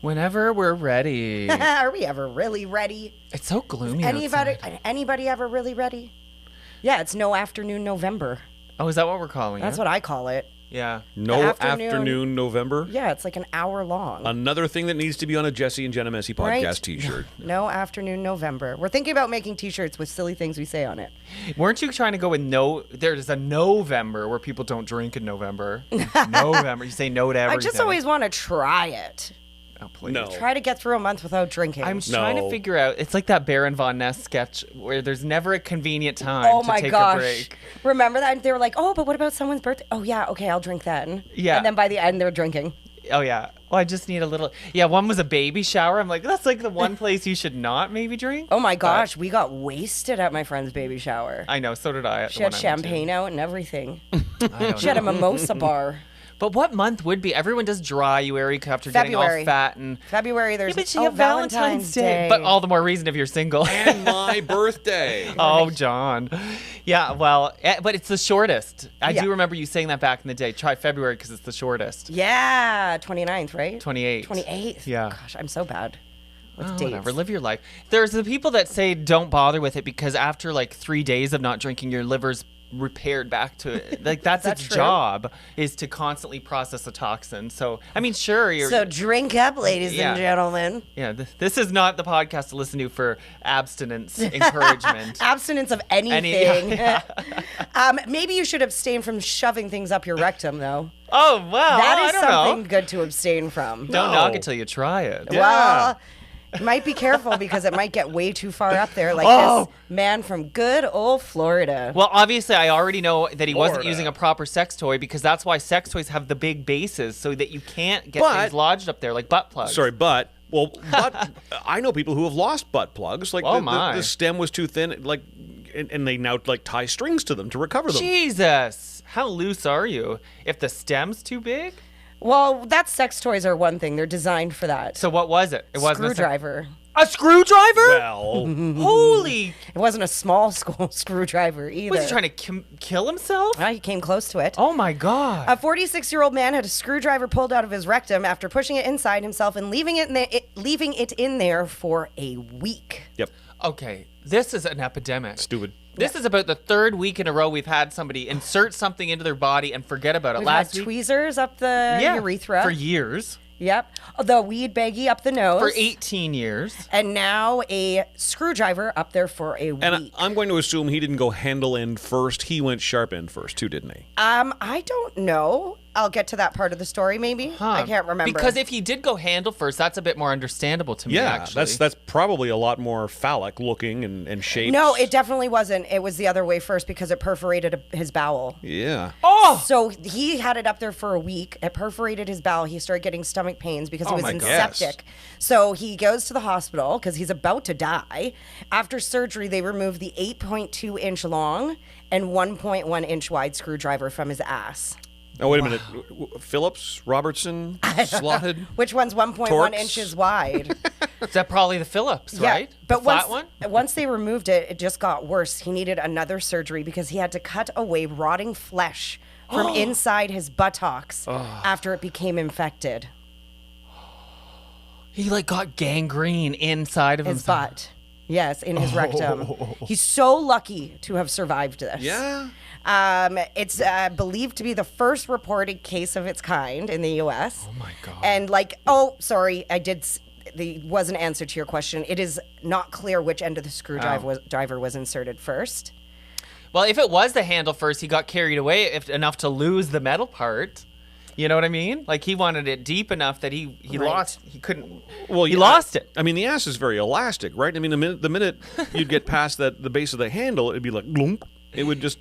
Whenever we're ready. Are we ever really ready? It's so gloomy Anybody ever really ready? Yeah, it's No Afternoon November. Oh, is that what we're calling That's it? what I call it. Yeah. No afternoon November? Yeah, it's like an hour long. Another thing that needs to be on a Jesse and Jenna Messy podcast t-shirt. No Afternoon November. We're thinking about making t-shirts with silly things we say on it. Weren't you trying to go with there's a November where people don't drink in November. November. You say no to everything. I just always want to try it. Oh, please. No. Try to get through a month without drinking. I'm trying to figure out. It's like that Baron von Ness sketch where there's never a convenient time to take a break. Remember that? They were like, oh, but what about someone's birthday? Oh, yeah, okay, I'll drink then. Yeah. And then by the end, they're drinking. Oh, yeah. Well, I just need a little. Yeah, one was a baby shower. I'm like, that's like the one place you should not maybe drink. Oh, my gosh. We got wasted at my friend's baby shower. I know. So did I. She had champagne out and everything. She Know. had a mimosa bar. But what month would be? Everyone does dry-uary after getting all fat and February. There's but you have Valentine's Day. But all the more reason if you're single. And my birthday. Oh, John. Yeah, well, but it's the shortest. I do remember you saying that back in the day. Try February because it's the shortest. Yeah, 29th, right? 28th. 28th. Yeah. Gosh, I'm so bad with dates. Whatever, live your life. There's the people that say don't bother with it because after like 3 days of not drinking, your liver's repaired back to it. Like that's its job is to constantly process the toxin. So I mean, sure, so drink up, ladies and gentlemen. Yeah, this is not the podcast to listen to for abstinence encouragement. Abstinence of anything. Maybe you should abstain from shoving things up your rectum, though. Oh well, that is something good to abstain from. Don't knock it till you try it. Well. You might be careful because it might get way too far up there, like this man from good old Florida. Well, obviously, I already know that he wasn't using a proper sex toy because that's why sex toys have the big bases so that you can't get things lodged up there, like butt plugs. Sorry, I know people who have lost butt plugs. Like the stem was too thin, like, and they now like tie strings to them to recover them. Jesus, how loose are you? If the stem's too big. Well, that's sex toys are one thing. They're designed for that. So what was it? It wasn't screwdriver. A screwdriver? Well, holy! It wasn't a small screwdriver either. Was he trying to kill himself? He came close to it. Oh my God! A 46-year-old man had a screwdriver pulled out of his rectum after pushing it inside himself and leaving it in there for a week. Yep. Okay, this is an epidemic. Stupid. This is about the third week in a row we've had somebody insert something into their body and forget about it. We've Last had week, tweezers up the urethra. For years. Yep. The weed baggie up the nose. For 18 years. And now a screwdriver up there for a week. And I'm going to assume he didn't go handle end first. He went sharp end first too, didn't he? I don't know. I'll get to that part of the story maybe. I can't remember. Because if he did go handle first, that's a bit more understandable to me, actually. That's probably a lot more phallic looking and shaped. No, it definitely wasn't. It was the other way first because it perforated his bowel. Yeah. Oh! So he had it up there for a week. It perforated his bowel. He started getting stomach pains because he was in septic. So he goes to the hospital because he's about to die. After surgery, they removed the 8.2-inch long and 1.1-inch wide screwdriver from his ass. Oh, wait a minute. Phillips, Robertson, slotted? Which one's 1.1 inches wide? Is that probably the Phillips, right? But the once they removed it, it just got worse. He needed another surgery because he had to cut away rotting flesh from inside his buttocks after it became infected. He got gangrene inside of his butt. Yes, in his rectum. He's so lucky to have survived this. Yeah. It's believed to be the first reported case of its kind in the U.S. Oh, my God. And was an answer to your question. It is not clear which end of the screwdriver was inserted first. Well, if it was the handle first, he got carried away enough to lose the metal part. You know what I mean? Like he wanted it deep enough that he lost. He couldn't. Well, he lost it. I mean, the ass is very elastic, right? I mean, the minute you'd get past the base of the handle, it'd be like gloomp. It would just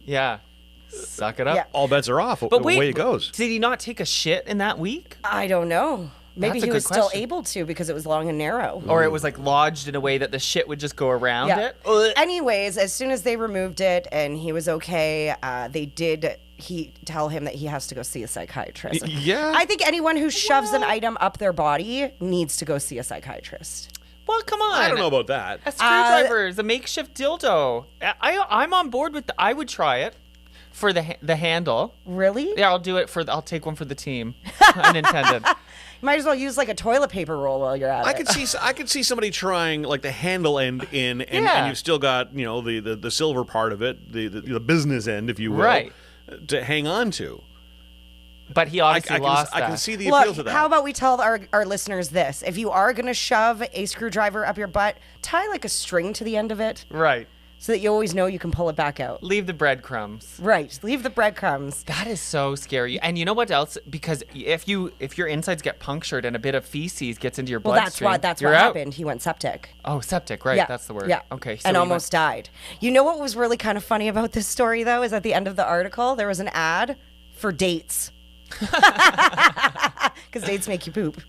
suck it up. Yeah. All bets are off. But away it goes. Did he not take a shit in that week? I don't know. Maybe he was still question. able to because it was long and narrow. Or it was lodged in a way that the shit would just go around it. Anyways, as soon as they removed it and he was okay, they did tell him that he has to go see a psychiatrist. Yeah. I think anyone who shoves an item up their body needs to go see a psychiatrist. Well, come on. I don't know about that. A screwdriver is a makeshift dildo. I'm on board with I would try it for the handle. Really? Yeah, I'll do it I'll take one for the team. Unintended. You might as well use like a toilet paper roll while you're at it. I could see somebody trying like the handle end in, and you've still got the silver part of it, the business end, if you will, right, to hang on to. But he obviously lost that. I can see the appeal to that. How about we tell our listeners this? If you are going to shove a screwdriver up your butt, tie like a string to the end of it. Right. So that you always know you can pull it back out. Leave the breadcrumbs. Right. Leave the breadcrumbs. That is so scary. And you know what else? Because if your insides get punctured and a bit of feces gets into your bloodstream, that's what happened. He went septic. Oh, septic, right. Yeah. That's the word. Yeah. Okay. So and almost died. You know what was really kind of funny about this story, though, is at the end of the article, there was an ad for dates. Because dates make you poop.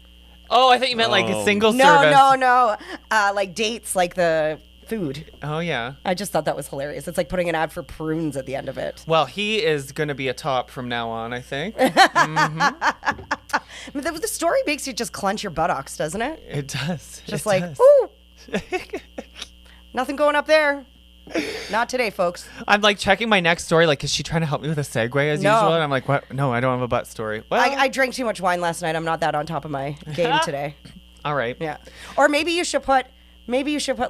Oh, I thought you meant like a single service. No. Like dates, like the food. Oh, yeah. I just thought that was hilarious. It's like putting an ad for prunes at the end of it. Well, he is going to be a top from now on, I think. The story makes you just clench your buttocks, doesn't it? It does. Just ooh. Nothing going up there. Not today, folks. I'm like checking my next story. Like, is she trying to help me with a segue as usual? And I'm like, what? No, I don't have a butt story. Well, I drank too much wine last night. I'm not that on top of my game today. All right. Yeah. Or maybe you should put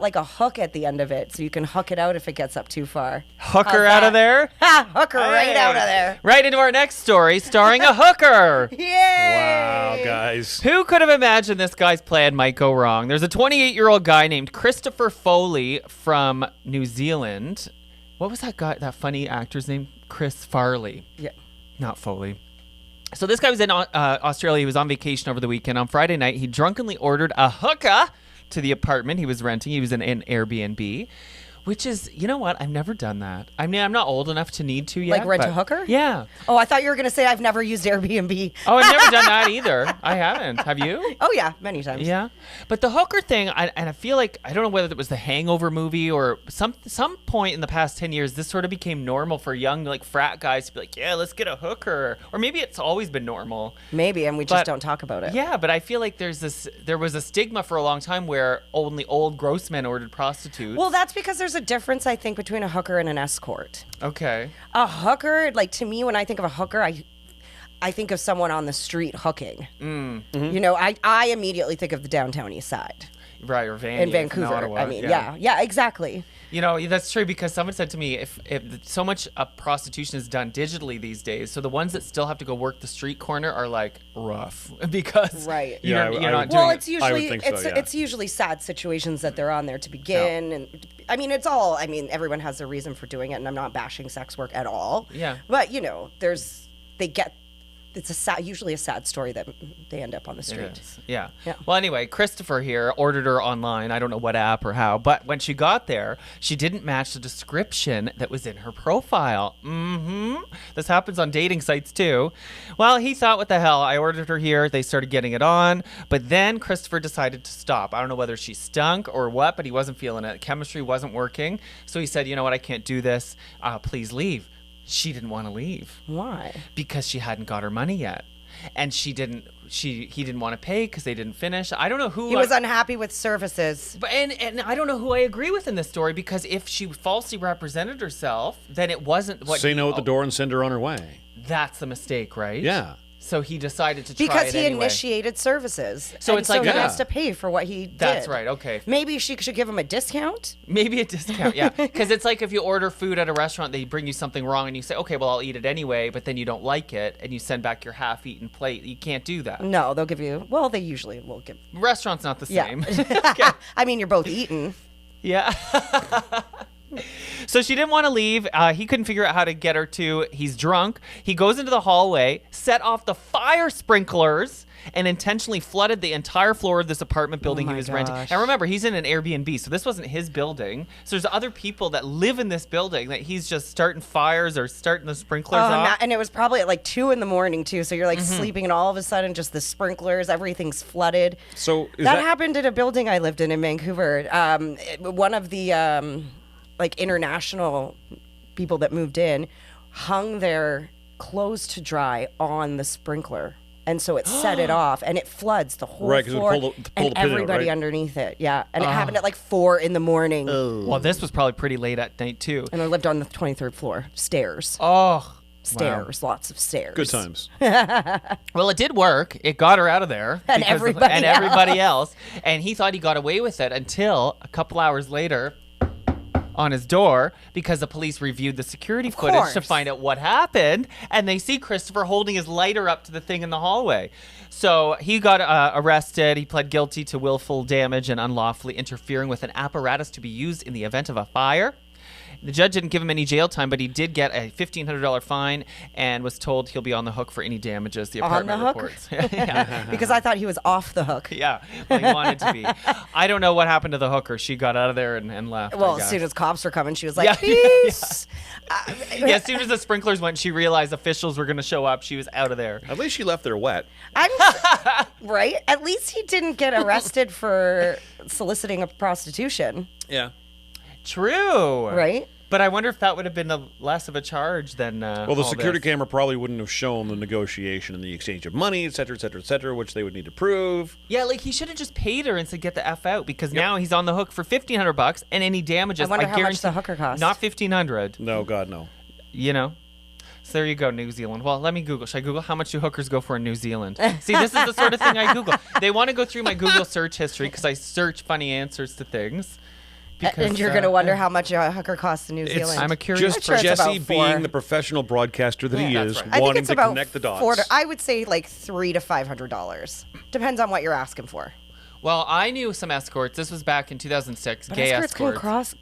like a hook at the end of it so you can hook it out if it gets up too far. Hooker out of there? Ha! Hooker right out of there. Right into our next story starring a hooker. Yay! Wow, guys. Who could have imagined this guy's plan might go wrong? There's a 28-year-old guy named Christopher Foley from New Zealand. What was that funny actor's name? Chris Farley. Yeah. Not Foley. So this guy was in Australia. He was on vacation over the weekend. On Friday night, he drunkenly ordered a hooker to the apartment he was renting. He was in an Airbnb, which is, you know what? I've never done that. I mean, I'm not old enough to need to yet. Like rent a hooker? Yeah. Oh, I thought you were going to say I've never used Airbnb. Oh, I've never done that either. I haven't. Have you? Oh, yeah. Many times. Yeah. But the hooker thing, I feel like, I don't know whether it was the Hangover movie or some point in the past 10 years, this sort of became normal for young, like, frat guys to be like, yeah, let's get a hooker. Or maybe it's always been normal. Maybe, and we just don't talk about it. Yeah, but I feel like there was a stigma for a long time where only old gross men ordered prostitutes. Well, that's because there's a difference, I think, between a hooker and an escort. Okay. A hooker, like, to me, when I think of a hooker, I think of someone on the street hooking. Mm-hmm. You know, I immediately think of the downtown east side. Right, or in Vancouver. Ottawa, I mean, yeah, exactly. You know, that's true because someone said to me, if so much prostitution is done digitally these days, so the ones that still have to go work the street corner are like rough because you're not doing it's usually it's usually sad situations that they're on there to begin, and I mean everyone has their reason for doing it, and I'm not bashing sex work at all. Yeah, but you know, it's usually a sad story that they end up on the street. Yeah. Well, anyway, Christopher here ordered her online. I don't know what app or how, but when she got there, she didn't match the description that was in her profile. This happens on dating sites too. Well, he thought, what the hell? I ordered her here. They started getting it on, but then Christopher decided to stop. I don't know whether she stunk or what, but he wasn't feeling it. Chemistry wasn't working. So he said, you know what? I can't do this. Please leave. She didn't want to leave. Why? Because she hadn't got her money yet. And he didn't want to pay because they didn't finish. I don't know who. He was unhappy with services. But and I don't know who I agree with in this story, because if she falsely represented herself, then it wasn't what. Say no at the door and send her on her way. That's the mistake, right? Yeah. So he decided to try it because he anyway. initiated services. So it's like he has to pay for what he did. That's right. Okay. Maybe she should give him a discount. Maybe a discount. Yeah. Because it's like if you order food at a restaurant, they bring you something wrong, and you say, "Okay, well, I'll eat it anyway," but then you don't like it, and you send back your half-eaten plate. You can't do that. No, they'll give you. Well, they usually will give. Restaurant's not the same. Okay. I mean, you're both eating. Yeah. So she didn't want to leave. He couldn't figure out how to get her to. He's drunk. He goes into the hallway, set off the fire sprinklers, and intentionally flooded the entire floor of this apartment building he was renting. And remember, he's in an Airbnb, so this wasn't his building. So there's other people that live in this building that he's just starting fires or starting the sprinklers off. And it was probably at like 2 a.m. too. So you're like sleeping, and all of a sudden, just the sprinklers, everything's flooded. So that happened in a building I lived in Vancouver. One of the like international people that moved in hung their clothes to dry on the sprinkler, and so it set it off, and it floods the whole floor and everybody underneath it. Yeah, and it happened at like 4 a.m. Well, this was probably pretty late at night too. And I lived on the 23rd floor, stairs. Oh, Stairs, lots of stairs. Good times. Well, it did work. It got her out of there. And everybody else. And he thought he got away with it until a couple hours later on his door, because the police reviewed the security footage to find out what happened, and they see Christopher holding his lighter up to the thing in the hallway. So he got arrested. He pled guilty to willful damage and unlawfully interfering with an apparatus to be used in the event of a fire. The judge didn't give him any jail time, but he did get a $1,500 fine and was told he'll be on the hook for any damages. The apartment reports. Yeah. Because I thought he was off the hook. Yeah, well, he wanted to be. I don't know what happened to the hooker. She got out of there and left. Well, as soon as cops were coming, she was like, peace. As soon as the sprinklers went, she realized officials were going to show up. She was out of there. At least she left there wet. Right? At least he didn't get arrested for soliciting a prostitution. Yeah. True. Right? But I wonder if that would have been less of a charge than well, the security camera probably wouldn't have shown the negotiation and the exchange of money, et cetera, which they would need to prove. Yeah, like he should have just paid her and said, get the F out, because now he's on the hook for $1,500 and any damages. I wonder how much the hooker cost. Not $1,500. No, God, no. You know? So there you go, New Zealand. Well, let me Google. Should I Google how much do hookers go for in New Zealand? See, this is the sort of thing I Google. They want to go through my Google search history because I search funny answers to things. Because, and you're going to wonder how much a hooker costs in New Zealand. I'm a curious just for Jesse being the professional broadcaster that he is, right. wanting to connect the dots. I would say like $300 to $500. Depends on what you're asking for. Well, I knew some escorts. This was back in 2006. But gay escorts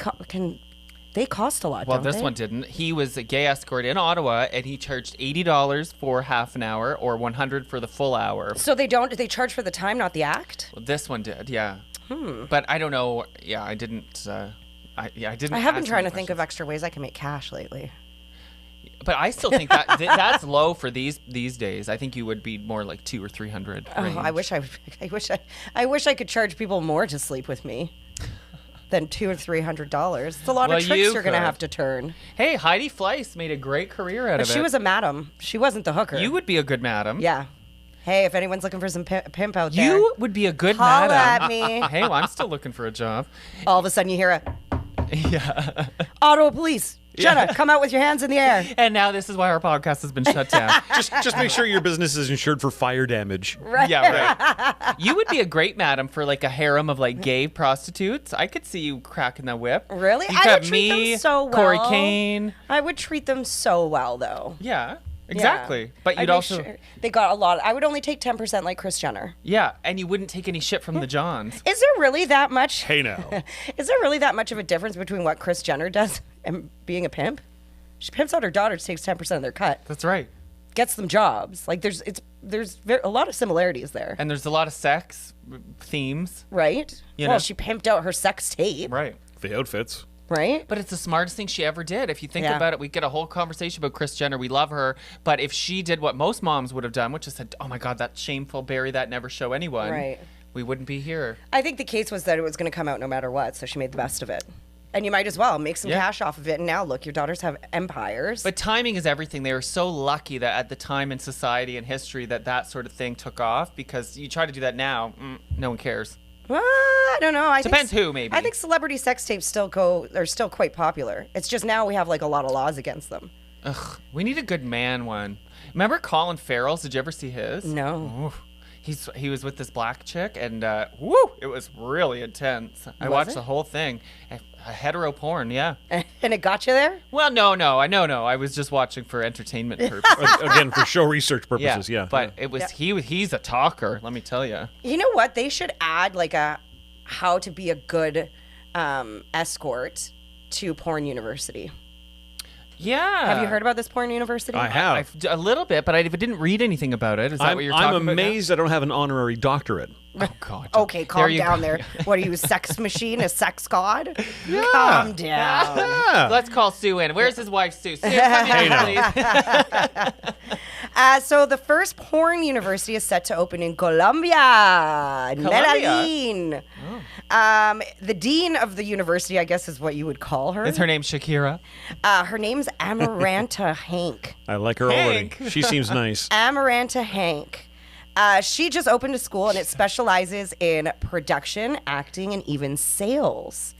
they cost a lot. Well, don't this they? one didn't. He was a gay escort in Ottawa, and he charged $80 for half an hour or $100 for the full hour. So they charge for the time, not the act? Well, this one did, yeah. But I don't know. Yeah, I didn't. I didn't. I have been trying to think of extra ways I can make cash lately. But I still think that that's low for these days. I think you would be more like $200 or $300. Oh, I wish I could charge people more to sleep with me than $200 or $300. It's a lot of tricks you're going to have to turn. Hey, Heidi Fleiss made a great career out of it. But she was a madam. She wasn't the hooker. You would be a good madam. Yeah. Hey, if anyone's looking for some pimp out there, you would be a good holla madam. at me. Hey, well, I'm still looking for a job. All of a sudden, you hear Yeah. Ottawa police. Jenna, come out with your hands in the air. And now this is why our podcast has been shut down. just make sure your business is insured for fire damage. Right. Yeah, right. You would be a great madam for like a harem of like gay prostitutes. I could see you cracking the whip. Really? You I would treat them so well. Corey Kane. I would treat them so well, though. Yeah. Exactly. Yeah. But you'd also... Sure they got a lot. I would only take 10% like Kris Jenner. Yeah, and you wouldn't take any shit from the Johns. Is there really that much? Hey, now. Is there really that much of a difference between what Kris Jenner does and being a pimp? She pimps out her daughters, takes 10% of their cut. That's right. Gets them jobs. Like there's a lot of similarities there. And there's a lot of sex themes. Right? Well, she pimped out her sex tape. Right. The outfits. Right? But it's the smartest thing she ever did. If you think about it, we get a whole conversation about Kris Jenner. We love her. But if she did what most moms would have done, which is said, oh my God, that's shameful, bury that, never show anyone. Right. We wouldn't be here. I think the case was that it was going to come out no matter what. So she made the best of it. And you might as well make some cash off of it. And now, look, your daughters have empires. But timing is everything. They were so lucky that at the time in society and history that sort of thing took off, because you try to do that now, no one cares. Well, I don't know. Depends who, maybe. I think celebrity sex tapes are still quite popular. It's just now we have like a lot of laws against them. Ugh, we need a good man one. Remember Colin Farrell's? Did you ever see his? No. Ooh. He was with this black chick, and it was really intense. I watched the whole thing. A hetero porn, yeah. And it got you there? Well, no. I was just watching for entertainment purposes. Again, for show research purposes, yeah. But it was he's a talker, let me tell you. You know what? They should add like a how to be a good escort to Porn University. Yeah. Have you heard about this porn university? I have. A little bit, but I didn't read anything about it. Is that what you're talking about? I'm amazed I don't have an honorary doctorate. Oh, God. Okay, calm down there. What are you, a sex machine, a sex god? Yeah. Calm down. Yeah. Let's call Sue in. Where's his wife, Sue? Sue, come in, please. So the first porn university is set to open in Colombia. Medellin. Oh. The dean of the university, I guess is what you would call her. Is her name Shakira? Her name's Amaranta Hank. I like her already. She seems nice. Amaranta Hank. She just opened a school, and it specializes in production, acting, and even sales.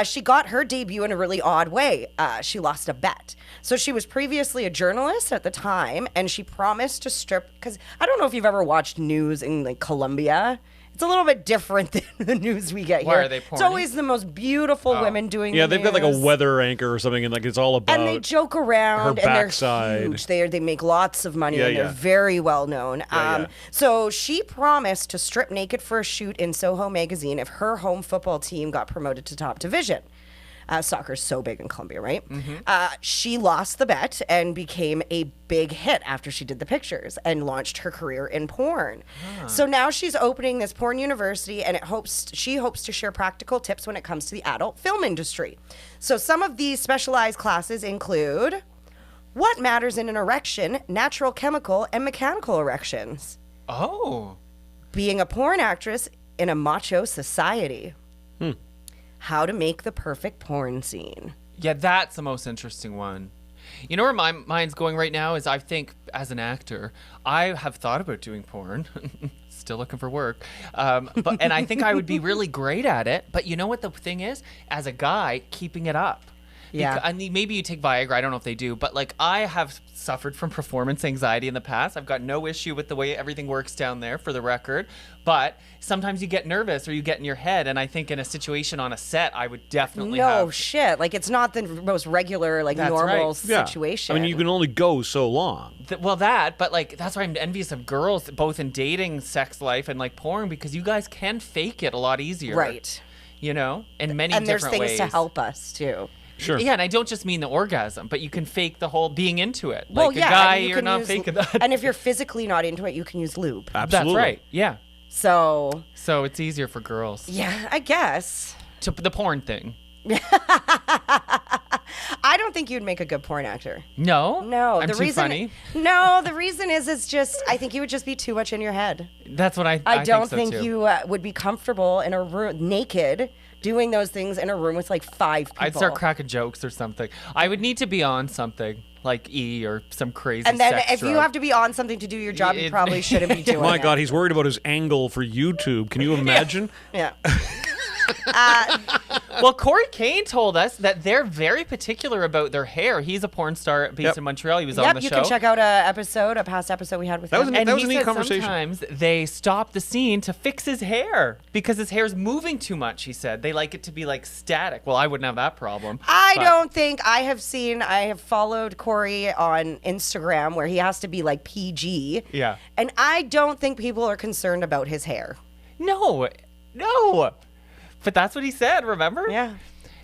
She got her debut in a really odd way. She lost a bet. So she was previously a journalist at the time, and she promised to strip, because I don't know if you've ever watched news in like Colombia. It's a little bit different than the news we get here. Why are they porny? It's always the most beautiful women doing the Yeah, they've got like a news. weather anchor or something, and like it's all about. And they joke around, her and they're backside. huge. They make lots of money, Yeah, and they're yeah. very well known. Yeah. So she promised to strip naked for a shoot in Soho magazine if her home football team got promoted to top division. Soccer's so big in Colombia, right? She lost the bet and became a big hit after she did the pictures and launched her career in porn. So now she's opening this porn university, and she hopes to share practical tips when it comes to the adult film industry. So some of these specialized classes include what matters in an erection, natural, chemical, and mechanical erections. Oh. Being a porn actress in a macho society. How to make the perfect porn scene. Yeah, that's the most interesting one. You know where my mind's going right now is I think as an actor, I have thought about doing porn. Still looking for work. And I think I would be really great at it. But you know what the thing is? As a guy, keeping it up. Yeah. I mean, maybe you take Viagra. I don't know if they do. But like I have suffered from performance anxiety in the past. I've got no issue with the way everything works down there, for the record. But sometimes you get nervous or you get in your head. And I think in a situation on a set, I would definitely have... No shit. Like, it's not the most regular, like, That's normal right. situation. I mean, you can only go so long. But like, that's why I'm envious of girls, both in dating, sex life, and like porn, because you guys can fake it a lot easier. Right. You know, in many And there's different things ways. to help us, too. Sure. Yeah, and I don't just mean the orgasm, but you can fake the whole being into it. Well, Like yeah. a guy, and you you're can not use, faking that. And if you're physically not into it, you can use lube. Absolutely. That's right. Yeah. So, So it's easier for girls. yeah, I guess. To the porn thing. I don't think you'd make a good porn actor. No. No, I'm the too reason. funny. No, the reason is it's just I think you would just be too much in your head. That's what I don't think so, too. you would be comfortable in a room naked doing those things in a room with like 5 people. I'd start cracking jokes or something. I would need to be on something like E or some crazy. And then sex if you drug. have to be on something to do your job, you It- probably shouldn't be doing My it. God, he's worried about his angle for YouTube. Can you imagine? Yeah. Well, Corey Kane told us that they're very particular about their hair. He's a porn star based Yep. in Montreal. He was on Yep, the you show. can check out a past episode we had with That was him. an- And that he a neat said conversation. sometimes they stop the scene to fix his hair because his hair's moving too much, he said. They like it to be like static. Well, I wouldn't have that problem. I but- don't think I have followed Corey on Instagram where he has to be like PG. Yeah. And I don't think people are concerned about his hair. No. But that's what he said, remember? Yeah.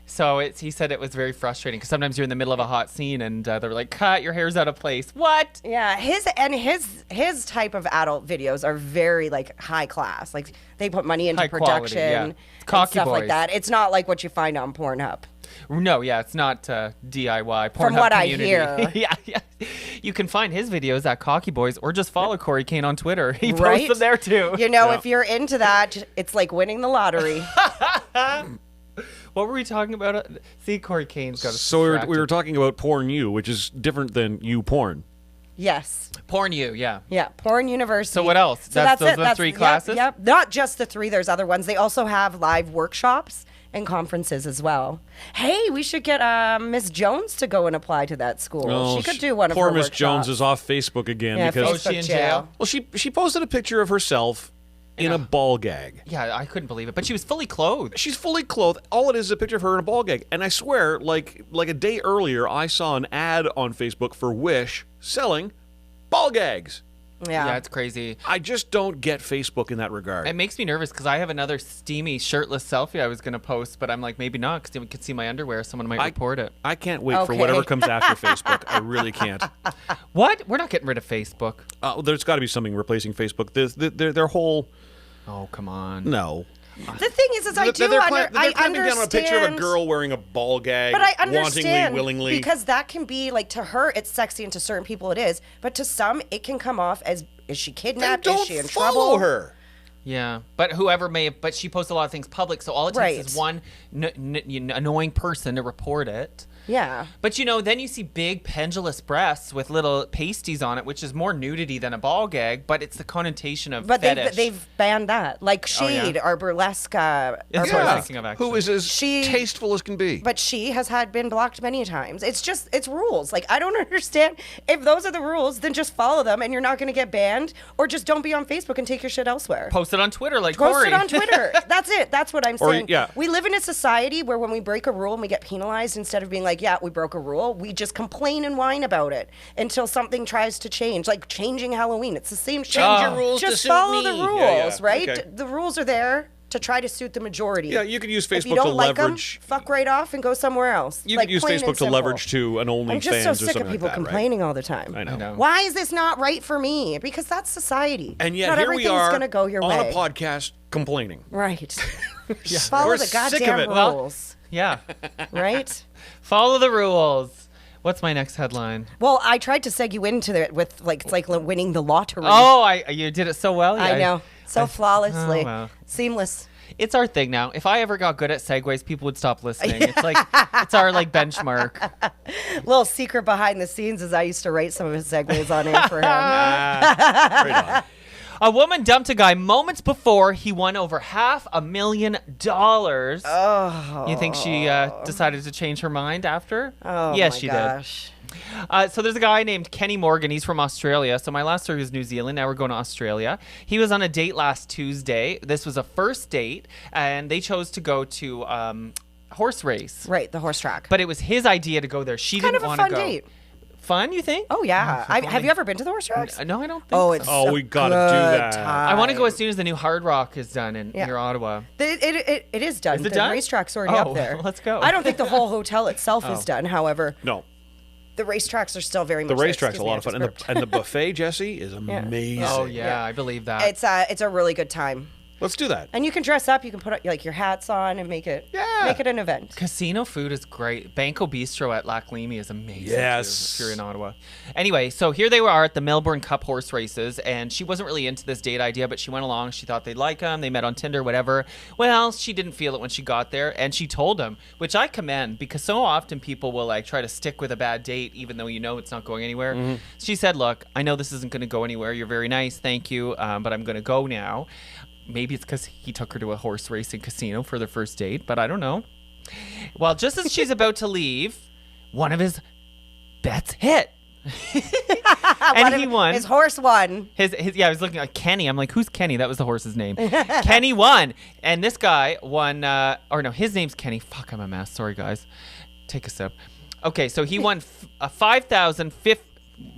So he said it was very frustrating because sometimes you're in the middle of a hot scene and they're like, cut, your hair's out of place. What? Yeah, his type of adult videos are very like high class. Like they put money into High quality, production yeah. and Cocky stuff like boys. that. It's not like what you find on Pornhub. No, yeah, it's not DIY. Pornhub From what I community. hear. yeah. You can find his videos at Cocky Boys or just follow Corey Kane on Twitter. He Right? posts them there too. You know, Yeah. if you're into that, it's like winning the lottery. What were we talking about? See, Corey Kane's got a So we were talking about Porn U, which is different than you porn. Yes. Porn you, yeah. Yeah, Porn University. So what else? Those are the 3 classes? Yep. Not just the 3. There's other ones. They also have live workshops and conferences as well. Hey, we should get Miss Jones to go and apply to that school. Oh, she could do one of her Poor Miss workshops. Jones is off Facebook again Yeah, because Oh, is she in jail? well, she posted a picture of herself in a ball gag. Yeah, I couldn't believe it. But she was fully clothed. She's fully clothed. All it is a picture of her in a ball gag. And I swear, like a day earlier, I saw an ad on Facebook for Wish selling ball gags. Yeah, it's crazy. I just don't get Facebook in that regard. It makes me nervous because I have another steamy shirtless selfie I was going to post, but I'm like, maybe not because you could see my underwear. Someone might report it. I can't wait for Okay. whatever comes after Facebook. I really can't. What? We're not getting rid of Facebook. There's got to be something replacing Facebook. Their whole... Oh, come on. No. The thing is I do They're understand. clamping down on a picture of a girl wearing a ball gag, But I wantingly, understand willingly. because that can be like to her it's sexy and to certain people it is, but to some it can come off as is she Then kidnapped? don't Is she in follow trouble? her. Yeah, but whoever may have, but she posts a lot of things public, so all it takes is Right. one annoying person to report it. Yeah. But then you see big pendulous breasts with little pasties on it, which is more nudity than a ball gag, but it's the connotation of fetish. But they've banned that. Like Shade, our burlesque. That's what I was thinking of, actually. Who is as tasteful as can be. But she has been blocked many times. It's rules. Like, I don't understand. If those are the rules, then just follow them and you're not going to get banned. Or just don't be on Facebook and take your shit elsewhere. Post it on Twitter like Post Corey. it on Twitter. That's it. That's what I'm saying. Yeah. We live in a society where when we break a rule and we get penalized, instead of being like, yeah, we broke a rule, we just complain and whine about it until something tries to change. Like changing Halloween. It's the same shit. Change your rules just to suit follow me. the rules, right? Okay. The rules are there to try to suit the majority. Yeah, you could use if you Facebook don't to like leverage. them, fuck right off and go somewhere else. You like, could use plain and Facebook to simple. leverage to an OnlyFans I'm just so sick of people like that, complaining all the time. I know. Why is this not right for me? Because that's society. And yet not here we are gonna go your on way. a podcast complaining. Right. Follow We're the sick of goddamn it. rules. Yeah. Right? Follow the rules. What's my next headline? Well, I tried to seg you into it with it's like winning the lottery. Oh, you did it so well. I know. So flawlessly. Oh, wow. Seamless. It's our thing now. If I ever got good at segues, people would stop listening. It's like it's our benchmark. Little secret behind the scenes is I used to write some of his segues on air for him. Right on. A woman dumped a guy moments before he won over $500,000. Oh. You think she decided to change her mind after? Oh, yes, my she gosh. did. So there's a guy named Kenny Morgan. He's from Australia. So my last story was New Zealand. Now we're going to Australia. He was on a date last Tuesday. This was a first date, and they chose to go to horse race. Right, the horse track. But it was his idea to go there. She kind didn't of a want to fun go. date. Fun, you think? Oh, yeah. Have you ever been to the horse tracks? No, I don't think Oh, so. it's we gotta do that. I want to go as soon as the new Hard Rock is done near Ottawa. It is done. Is it the done? racetrack's already up there. Let's go. I don't think the whole hotel itself is done. However, No. the racetracks are still very much The there. racetrack's a lot of Excuse fun. me, And the buffet, Jesse, is amazing. Oh, yeah, I believe that. it's a really good time. Let's do that. And you can dress up. You can put your hats on and make it an event. Casino food is great. Banco Bistro at Lac Leamy is amazing. Yes. Too, if you're in Ottawa. Anyway, so here they are at the Melbourne Cup horse races, and she wasn't really into this date idea, but she went along. She thought they'd like him. They met on Tinder, whatever. Well, she didn't feel it when she got there, and she told him, which I commend, because so often people will try to stick with a bad date, even though it's not going anywhere. Mm-hmm. She said, "Look, I know this isn't going to go anywhere. You're very nice, thank you, but I'm going to go now." Maybe it's because he took her to a horse racing casino for their first date, but I don't know. Well, just as she's about to leave, one of his bets hit. And he won. His horse won. His I was looking at Kenny. I'm like, who's Kenny? That was the horse's name. Kenny won. And this guy won, his name's Kenny. Fuck, I'm a mess. Sorry, guys. Take a sip. Okay, so he won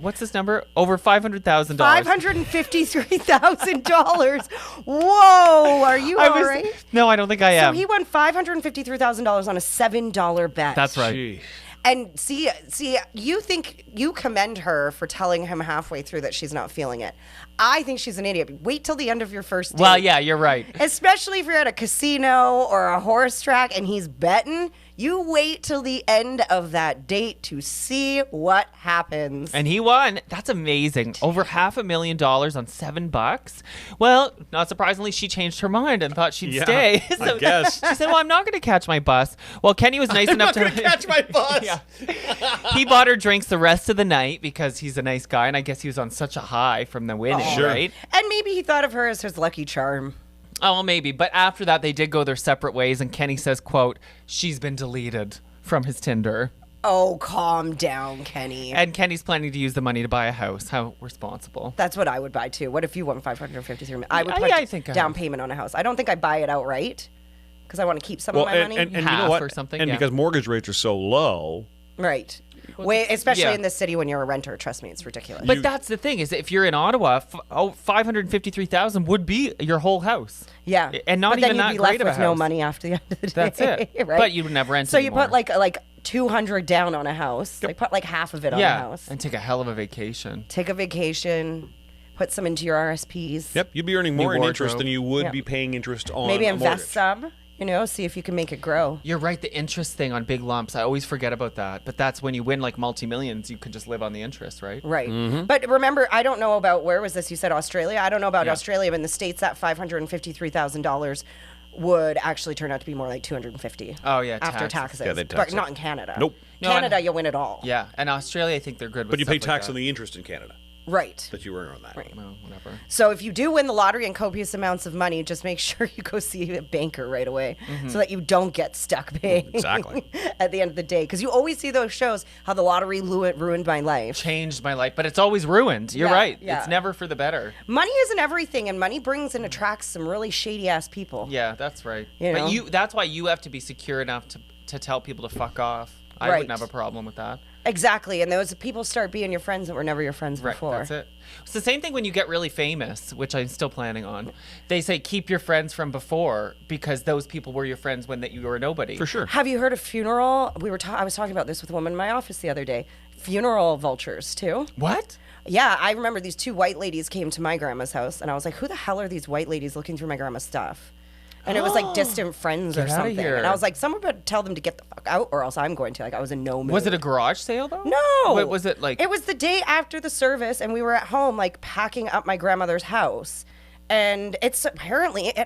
what's this number? Over $500,000. $553,000. Whoa, are you all right? No, I don't think I am. So he won $553,000 on a $7 bet. That's right. Gee. And see, you think you commend her for telling him halfway through that she's not feeling it. I think she's an idiot. Wait till the end of your first date. Well, yeah, you're right. Especially if you're at a casino or a horse track and he's betting. You wait till the end of that date to see what happens. And he won. That's amazing. Over $500,000 on $7. Well, not surprisingly, she changed her mind and thought she'd stay. I guess. She said, "Well, I'm not going to catch my bus." Well, Kenny was nice enough to catch my bus. Yeah. He bought her drinks the rest of the night because he's a nice guy, and I guess he was on such a high from the winning, Sure. right? And maybe he thought of her as his lucky charm. Oh, well, maybe. But after that, they did go their separate ways, and Kenny says, quote, "She's been deleted from his Tinder." Oh, calm down, Kenny. And Kenny's planning to use the money to buy a house. How responsible. That's what I would buy too. What if you won $553,000? I would put I think down payment on a house. I don't think I'd buy it outright because I want to keep some of my money. And you Half know what? or something, and yeah. because mortgage rates are so low. Right. Especially yeah. in this city when you're a renter. Trust me, it's ridiculous. But that's the thing, is if you're in Ottawa, $553,000 would be your whole house. yeah. And not but then even you'd that be great left of a with no house. money after the end of the day. That's it. Right? But you would never rent So anymore. you put like $200 down on a house. Like put like half of it on a house. And take a hell of a vacation. Take a vacation. Put some into your RSPs. Yep, you'd be earning more in interest wardrobe. than you would Yeah. be paying interest on Maybe a invest mortgage. some. See if you can make it grow. You're right, the interest thing on big lumps. I always forget about that. But that's when you win like multi-millions, you could just live on the interest, right? Right. Mm-hmm. But remember, I don't know about, where was this? You said Australia? I don't know about Australia, but in the States, that $553,000 would actually turn out to be more like $250. Oh yeah, after taxes. Yeah, they tax but not in Canada. Nope. Canada, you win it all. Yeah, and Australia, I think they're good with But you pay stuff tax like on the interest in Canada. Right. That you earn on that. Right. Well, whatever. So if you do win the lottery and copious amounts of money, just make sure you go see a banker right away so that you don't get stuck paying. Exactly. At the end of the day. Because you always see those shows, how the lottery ruined my life. Changed my life, but it's always ruined. You're right. It's never for the better. Money isn't everything, and money brings and attracts some really shady-ass people. Yeah, that's right. You know? But that's why you have to be secure enough to tell people to fuck off. I Right. wouldn't have a problem with that. Exactly, and those people start being your friends that were never your friends before. Right, that's it. It's the same thing when you get really famous, which I'm still planning on. They say keep your friends from before because those people were your friends when you were nobody. For sure. Have you heard of funeral? I was talking about this with a woman in my office the other day. Funeral vultures, too. What? Yeah, I remember these two white ladies came to my grandma's house, and I was like, who the hell are these white ladies looking through my grandma's stuff? And it was like distant friends or Get outta something. here. And I was like, someone better tell them to get the fuck out or else I'm going to. Like, I was in no mood. Was it a garage sale though? No. What was it like? It was the day after the service, and we were at home, like, packing up my grandmother's house. And it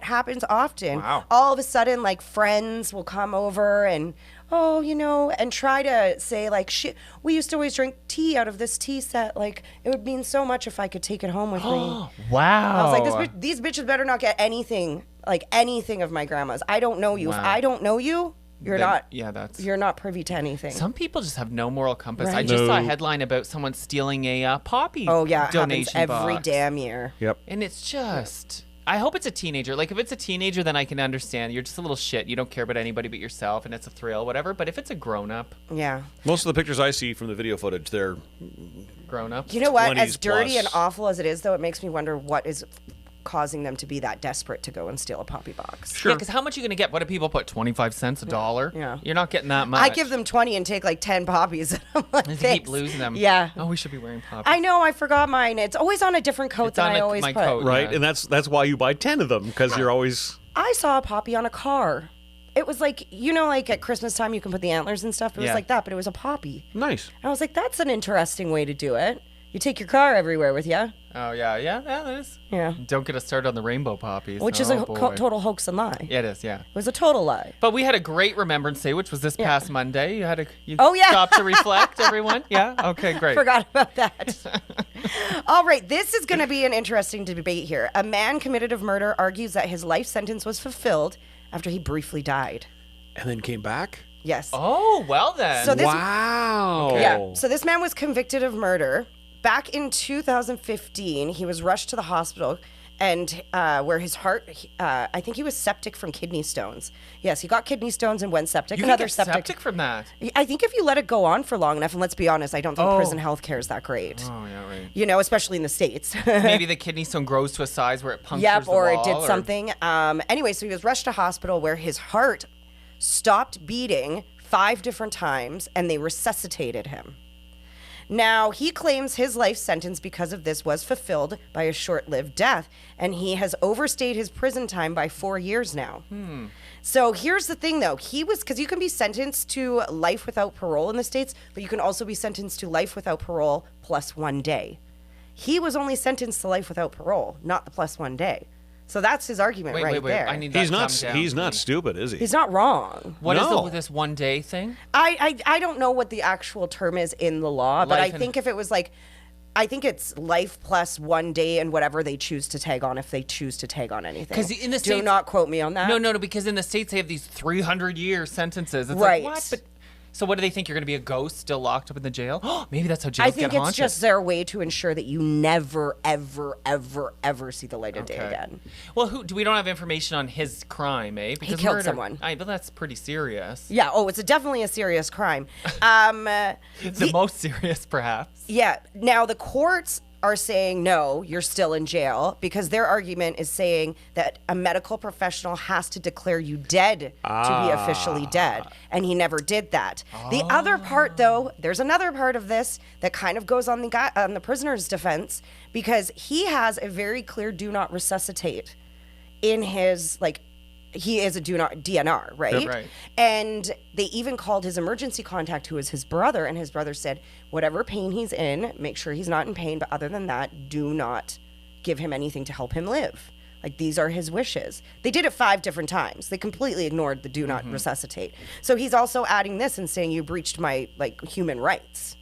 happens often. Wow. All of a sudden, like, friends will come over and, and try to say, like, we used to always drink tea out of this tea set. Like, it would mean so much if I could take it home with me. Wow. I was like, these bitches better not get anything of my grandma's. I don't know you. Wow. If I don't know you, you're not privy to anything. Some people just have no moral compass. I Right. just saw a headline about someone stealing a poppy it happens donation every box. damn year. Yep. And it's just, I hope it's a teenager. Like, if it's a teenager, then I can understand. You're just a little shit. You don't care about anybody but yourself, and it's a thrill, whatever. But if it's a grown-up, Yeah. Most of the pictures I see from the video footage, they're grown-up. You know what? 20s As dirty plus. and awful as it is, though, it makes me wonder what is causing them to be that desperate to go and steal a poppy box. Sure. Yeah, because how much are you going to get? What do people put? 25 cents, $1? Yeah. You're not getting that much. I give them 20 and take like 10 poppies. And I'm like, If you keep "Thanks." losing them. Yeah. Oh, we should be wearing poppies. I know. I forgot mine. It's always on a different coat It's than on I always my put. coat. right, Yeah. and that's why you buy 10 of them because you're always. I saw a poppy on a car. It was like, like at Christmas time you can put the antlers and stuff. It was Yeah. like that, but it was a poppy. Nice. And I was like, that's an interesting way to do it. You take your car everywhere with you. Oh, yeah, that is. Yeah. Don't get us started on the rainbow poppies. Which is Oh, a boy. total hoax and lie. Yeah, it is, yeah. It was a total lie. But we had a great Remembrance Day, which was this past Monday. You Oh, yeah. stopped to reflect, everyone? Yeah? Okay, great. Forgot about that. All right, this is going to be an interesting debate here. A man convicted of murder argues that his life sentence was fulfilled after he briefly died. And then came back? Yes. Oh, well then. So this- Wow. Yeah. So this man was convicted of murder. Back in 2015, he was rushed to the hospital and where his heart, I think he was septic from kidney stones. Yes, he got kidney stones and went septic. you can Another get septic from that. I think if you let it go on for long enough, and let's be honest, I don't think prison health care is that great. Oh, yeah, right. Especially in the States. Maybe the kidney stone grows to a size where it punctures Yep, the or wall. it did something. Anyway, so he was rushed to hospital where his heart stopped beating 5 different times and they resuscitated him. Now, he claims his life sentence because of this was fulfilled by a short-lived death, and he has overstayed his prison time by 4 years now. So here's the thing, though. Because you can be sentenced to life without parole in the States, but you can also be sentenced to life without parole plus 1 day. He was only sentenced to life without parole, not the plus 1 day. So that's his argument Wait. there. I need that He's not stupid, is he? He's not wrong. What is No. this 1 day thing? I don't know what the actual term is in the law, but Life I think if it was like, I think it's life plus 1 day and whatever they choose to tag on if they choose to tag on anything. 'Cause in the Do States- not quote me on that. No, because in the States they have these 300-year sentences. It's Right. like, what? But, so what do they think? You're going to be a ghost still locked up in the jail? Maybe that's how jails I think get it's haunted. just their way to ensure that you never, ever, ever, ever see the light of day Okay. again. Well, we don't have information on his crime, eh? Because killed murder, someone. But that's pretty serious. Yeah. Oh, it's definitely a serious crime. The most serious, perhaps. Yeah. Now, the courts are saying, no, you're still in jail because their argument is saying that a medical professional has to declare you dead to be officially dead. And he never did that. The other part, though, there's another part of this that kind of goes on the prisoner's defense because he has a very clear do not resuscitate in his, he is a do not DNR, right? Right. And they even called his emergency contact, who is his brother, and his brother said, whatever pain he's in, make sure he's not in pain, but other than that, do not give him anything to help him live. Like, these are his wishes. They did it 5 different times. They completely ignored the do not resuscitate. So he's also adding this and saying you breached my, like, human rights.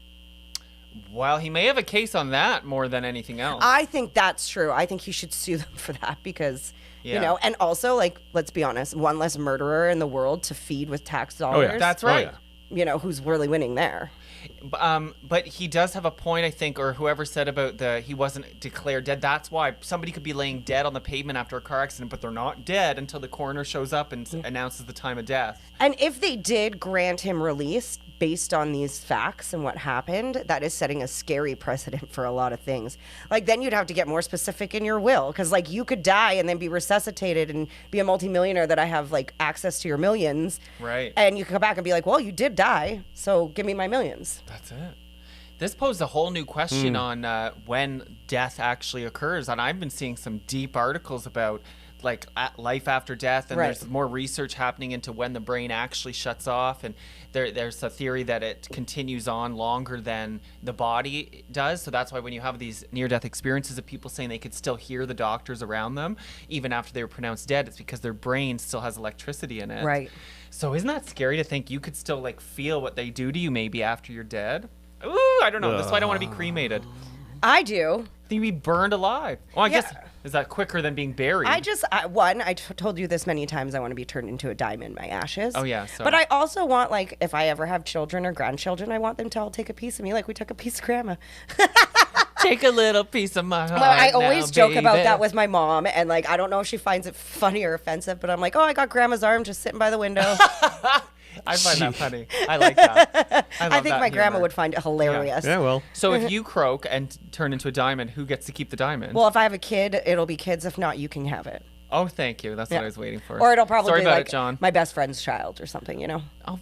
Well, he may have a case on that more than anything else. I think that's true. I think he should sue them for that because, you know, and also, like, let's be honest, one less murderer in the world to feed with tax dollars. Oh, yeah. That's right. Oh, yeah. You know, who's really winning there? But he does have a point, I think, or whoever said about he wasn't declared dead. That's why somebody could be laying dead on the pavement after a car accident, but they're not dead until the coroner shows up and announces the time of death. And if they did grant him release based on these facts and what happened, that is setting a scary precedent for a lot of things. Like, then you'd have to get more specific in your will, because, like, you could die and then be resuscitated and be a multimillionaire that I have, like, access to your millions. Right. And you can come back and be like, well, you did die, so give me my millions. That's it. This posed a whole new question on when death actually occurs. And I've been seeing some deep articles about like life after death, and there's more research happening into when the brain actually shuts off, and there's a theory that it continues on longer than the body does. So that's why when you have these near-death experiences of people saying they could still hear the doctors around them even after they were pronounced dead, it's because their brain still has electricity in it. Right. So isn't that scary to think you could still like feel what they do to you maybe after you're dead? Ooh, I don't know. That's why I don't want to be cremated. I do. You'd be burned alive. Well, I guess, is that quicker than being buried? I told you this many times, I want to be turned into a diamond, my ashes. Oh, yeah. So. But I also want, like, if I ever have children or grandchildren, I want them to all take a piece of me like we took a piece of grandma. Take a little piece of my heart. Well, I always joke baby. about that with my mom, and, like, I don't know if she finds it funny or offensive, but I'm like, oh, I got grandma's arm just sitting by the window. I find that funny. I like that. I think my grandma would find it hilarious. Yeah, well. So if you croak and turn into a diamond, who gets to keep the diamond? Well, if I have a kid, it'll be kids. If not, you can have it. Oh, thank you. That's what I was waiting for. Or it'll probably Sorry be about like it, John. my best friend's child or something, you know? Oh.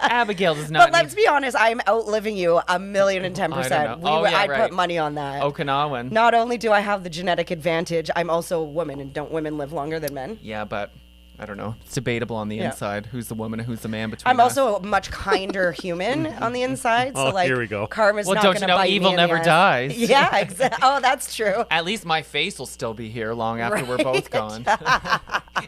Abigail does not. But let's be honest, I'm outliving you 1,010,000%. I don't know. I'd put money on that. Okinawan. Not only do I have the genetic advantage, I'm also a woman, and don't women live longer than men? Yeah, but I don't know. It's debatable on the inside. Who's the woman and who's the man between I'm us. also a much kinder human on the inside. So, like, here we go. Karma's not going to bite me. Well, don't you know evil never dies? Yeah, exactly. Oh, that's true. At least my face will still be here long after we're both gone.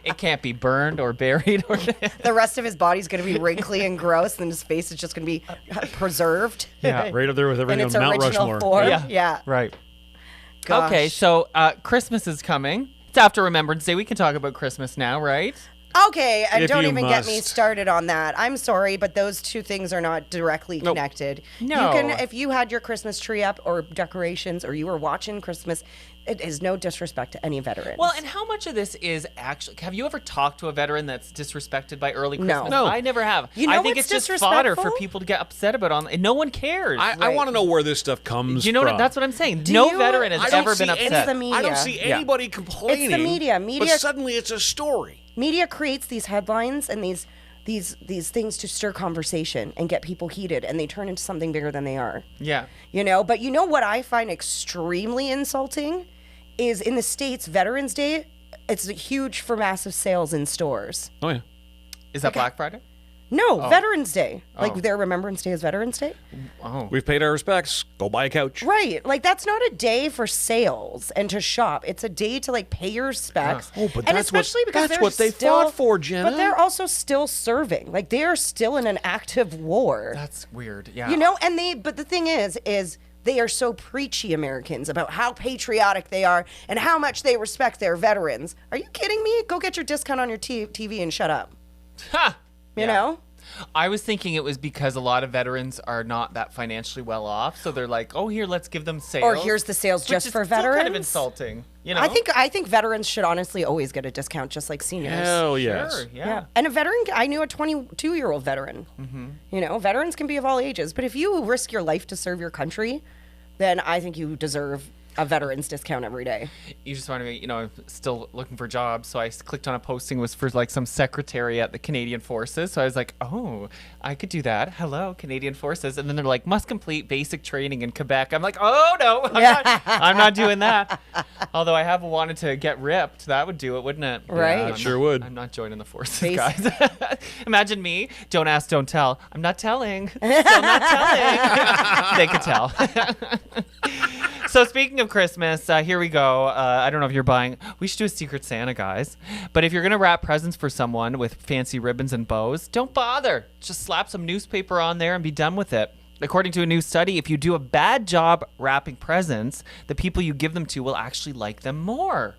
It can't be burned or buried. Or the rest of his body's going to be wrinkly and gross, and his face is just going to be preserved. Yeah, right up there with everything on Mount Rushmore. Form. Yeah. Right. Gosh. Okay, so Christmas is coming. It's after Remembrance Day. We can talk about Christmas now, right? Okay, and If don't you even get me must. started on that. I'm sorry, but those two things are not directly connected. No. You can, if you had your Christmas tree up or decorations, or you were watching Christmas, it is no disrespect to any veterans. Well, and how much of this is actually? Have you ever talked to a veteran that's disrespected by early Christmas? No. I never have. You know I think what's it's just fodder for disrespectful? people to get upset about. And no one cares. I want to know where this stuff comes you know from. what? That's what I'm saying. Do no you- veteran I has don't ever see been any- upset. It's the media. I don't see anybody complaining. media. But suddenly it's a story. Media creates these headlines and these things to stir conversation and get people heated, and they turn into something bigger than they are. Yeah. You know, but you know what I find extremely insulting is in the States, Veterans Day, it's huge for massive sales in stores. Oh, yeah. Is that Black Friday? No, Veterans Day. Like Oh. their Remembrance Day is Veterans Day. Oh. We've paid our respects. Go buy a couch. Right. Like that's not a day for sales and to shop. It's a day to like pay your respects. Oh, but and that's what- especially because that's they're what they still, fought for, Jenna. But they're also still serving. Like they are still in an active war. That's weird. Yeah. You know, but the thing is they are so preachy, Americans, about how patriotic they are and how much they respect their veterans. Are you kidding me? Go get your discount on your TV and shut up. Ha! You know? I was thinking it was because a lot of veterans are not that financially well off, so they're like, "Oh, here, let's give them sales." Or here's the sales Which just is for still veterans. kind of insulting, you know. I think veterans should honestly always get a discount, just like seniors. Hell yes. Sure, yeah. And a veteran, I knew a 22-year-old veteran. Mm-hmm. You know, veterans can be of all ages, but if you risk your life to serve your country, then I think you deserve a veteran's discount every day. You just want to be, you know, still looking for jobs. So I clicked on a posting, was for like some secretary at the Canadian Forces. So I was like, oh, I could do that. Hello, Canadian Forces. And then they're like, must complete basic training in Quebec. I'm like, oh no, I'm not doing that. Although I have wanted to get ripped. That would do it, wouldn't it? Right. Yeah, It sure would. I'm not joining the forces, guys. Imagine me. Don't ask, don't tell. I'm not telling. Still not telling. They could tell. So speaking of Christmas, here we go. I don't know if you're buying. We should do a Secret Santa, guys. But if you're going to wrap presents for someone with fancy ribbons and bows, don't bother. Just slap some newspaper on there and be done with it. According to a new study, if you do a bad job wrapping presents, the people you give them to will actually like them more.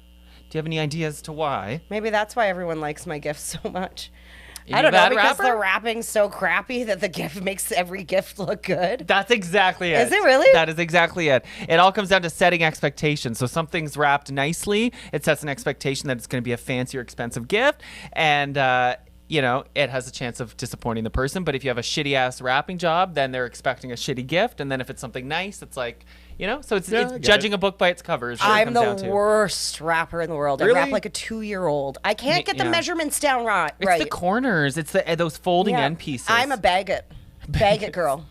Do you have any ideas as to why? Maybe that's why everyone likes my gifts so much. I don't know, because the wrapping's so crappy that the gift makes every gift look good. That's exactly it. Is it really? That is exactly it. It all comes down to setting expectations. So something's wrapped nicely, it sets an expectation that it's going to be a fancy or expensive gift, and it has a chance of disappointing the person. But if you have a shitty ass wrapping job, then they're expecting a shitty gift, and then if it's something nice, it's like, so it's judging a book by its cover. I'm the worst rapper in the world. Really? I rap like a 2-year-old. I can't get the measurements down right. It's the corners. It's those folding end pieces. I'm a bag it girl.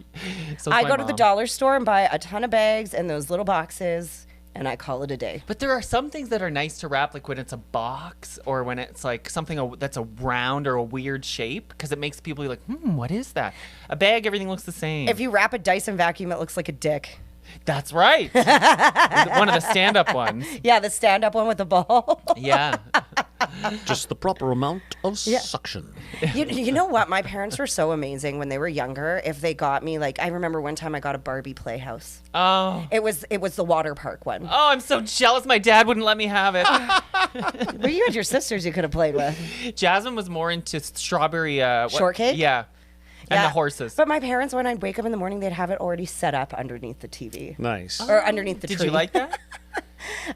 I go to the dollar store and buy a ton of bags and those little boxes, and I call it a day. But there are some things that are nice to wrap, like when it's a box or when it's like something that's a round or a weird shape, because it makes people be like, what is that? A bag, everything looks the same. If you wrap a Dyson vacuum, it looks like a dick. That's right. One of the stand-up ones. Yeah, the stand-up one with the ball. Yeah. Just the proper amount of suction. You know what? My parents were so amazing when they were younger. If they got me, I remember one time I got a Barbie Playhouse. Oh. It was the water park one. Oh, I'm so jealous. My dad wouldn't let me have it. Well, you had your sisters you could have played with. Jasmine was more into strawberry... shortcake? Yeah. And the horses. But my parents, when I'd wake up in the morning, they'd have it already set up underneath the TV. Nice. Or underneath the tree. Did you like that?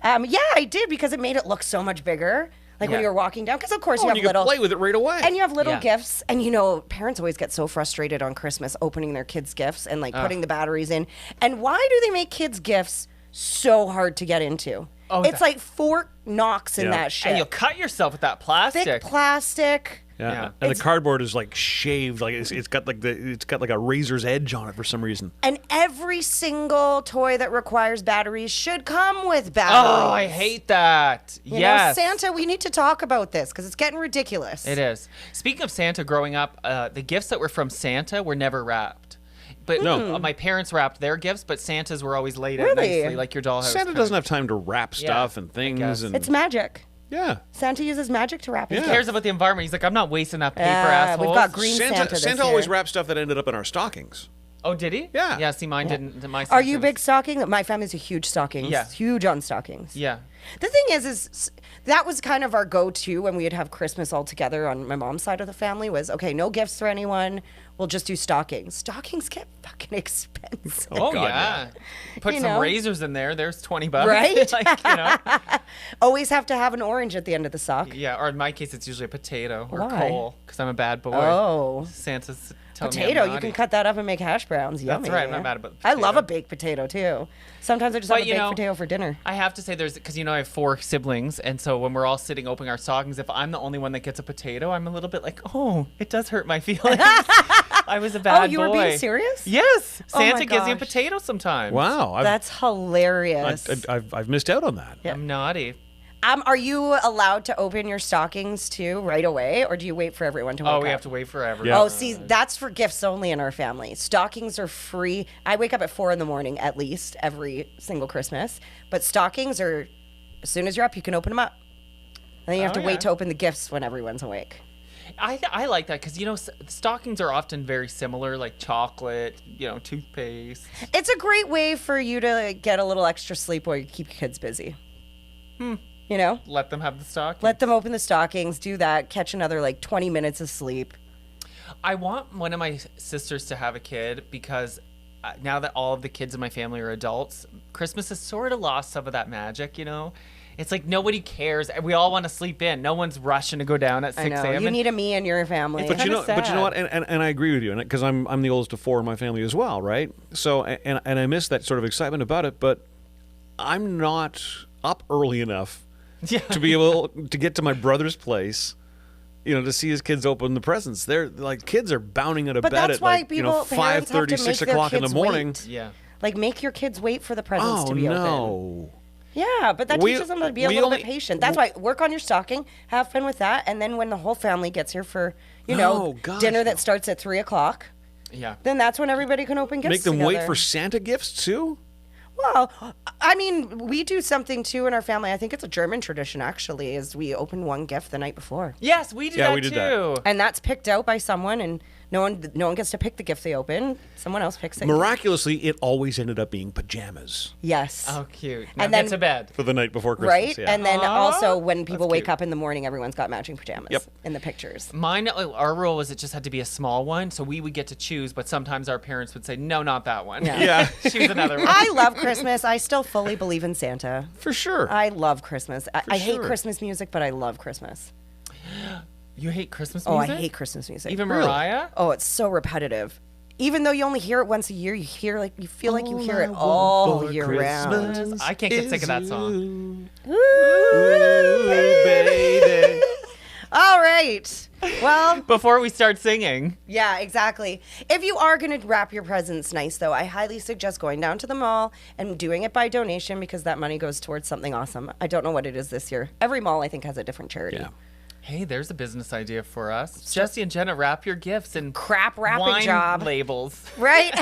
Yeah, I did, because it made it look so much bigger. When you were walking down. Because, of course, you have little... you can play with it right away. And you have little gifts. And, parents always get so frustrated on Christmas opening their kids' gifts and, putting the batteries in. And why do they make kids' gifts so hard to get into? Oh, it's like Fort Knox in that shit. And you'll cut yourself with that plastic. Thick plastic. Yeah. And the cardboard is shaved, it's got a razor's edge on it for some reason. And every single toy that requires batteries should come with batteries. Oh, I hate that. Yes. Santa, we need to talk about this because it's getting ridiculous. It is. Speaking of Santa, growing up, the gifts that were from Santa were never wrapped. But my parents wrapped their gifts, but Santa's were always laid out nicely, like your dollhouse. Santa doesn't have time to wrap stuff and things. It's magic. Yeah. Santa uses magic to wrap. He cares about the environment. He's like, I'm not wasting that paper, asshole. We've got green Santa Santa always wrapped stuff that ended up in our stockings. Oh, did he? Yeah. Yeah, see, mine didn't. Are you big stocking? My family's a huge stockings. Yeah. Huge on stockings. Yeah. The thing is that was kind of our go-to when we would have Christmas all together on my mom's side of the family was, okay, no gifts for anyone. We'll just do stockings. Stockings get fucking expensive. Oh, God, yeah. Put some razors in there. There's $20. Right? Always have to have an orange at the end of the sock. Yeah, or in my case, it's usually a potato or coal because I'm a bad boy. Oh. Santa's telling potato, me you can cut that up and make hash browns. Yummy. That's right. I'm not mad about the potato. I love a baked potato, too. Sometimes I just have a baked potato for dinner. I have to say because I have 4 siblings, and so when we're all sitting opening our stockings, if I'm the only one that gets a potato, I'm a little bit like, oh, it does hurt my feelings. I was a bad boy. Oh, you were being serious? Yes. Santa gives you a potato sometimes. Wow. That's hilarious. I've missed out on that. Yeah. I'm naughty. Are you allowed to open your stockings too right away, or do you wait for everyone to wake up? Oh, we have to wait for everyone. Yeah. Oh, see, that's for gifts only in our family. Stockings are free. I wake up at 4 a.m. at least every single Christmas. But stockings are, as soon as you're up, you can open them up. Then you have to wait to open the gifts when everyone's awake. I like that because, stockings are often very similar, like chocolate, toothpaste. It's a great way for you to get a little extra sleep while you keep your kids busy. Let them have the stockings. Let them open the stockings, do that, catch another 20 minutes of sleep. I want one of my sisters to have a kid because now that all of the kids in my family are adults, Christmas has sort of lost some of that magic, It's like nobody cares. We all want to sleep in. No one's rushing to go down at 6 a.m. You need a me in your family. But you know what? And I agree with you, because I'm the oldest of 4 in my family as well, right? So and I miss that sort of excitement about it. But I'm not up early enough to be able to get to my brother's place, to see his kids open the presents. They're kids are bounding out of bed at 5:30, 6 o'clock in the morning. Wait. Yeah. Make your kids wait for the presents to be open. Oh, no. Yeah, but that teaches them to be a little bit patient. That's why work on your stocking, have fun with that, and then when the whole family gets here for, dinner that starts at 3 o'clock, then that's when everybody can open gifts Make them together. wait for Santa gifts too? Well, I mean, we do something too in our family. I think it's a German tradition, actually, is we open one gift the night before. Yes, we do that we did too. that. And that's picked out by someone, and no one gets to pick the gift they open. Someone else picks it. Miraculously, it always ended up being pajamas Yes. Oh, cute. Now And then- get to bed. for the night before Christmas. Right? Yeah. And then also when people That's wake cute. up in the morning, everyone's got matching pajamas Yep. in the pictures. Mine, our rule was it just had to be a small one, so we would get to choose, but sometimes our parents would say, no, not that one. Yeah. Yeah. Choose another one. I love Christmas. I still fully believe in Santa. For sure. I love Christmas. I hate sure. Christmas music, but I love Christmas. You hate Christmas Oh, I music? hate Christmas music. Even Really? Mariah? Oh, it's so repetitive. Even though you only hear it once a year, you feel like you hear it all year round. I can't get sick of that song. Ooh, baby. All right. Well, Before we start singing. yeah, exactly. If you are going to wrap your presents nice, though, I highly suggest going down to the mall and doing it by donation because that money goes towards something awesome. I don't know what it is this year. Every mall, I think, has a different charity. Yeah. Hey, there's a business idea for us. Jesse and Jenna, wrap your gifts in Crap wrapping wine job. labels. Right?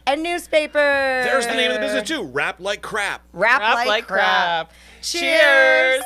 And newspaper. There's the name of the business too. Wrap like crap. Wrap Wrap like, like crap. crap. Cheers.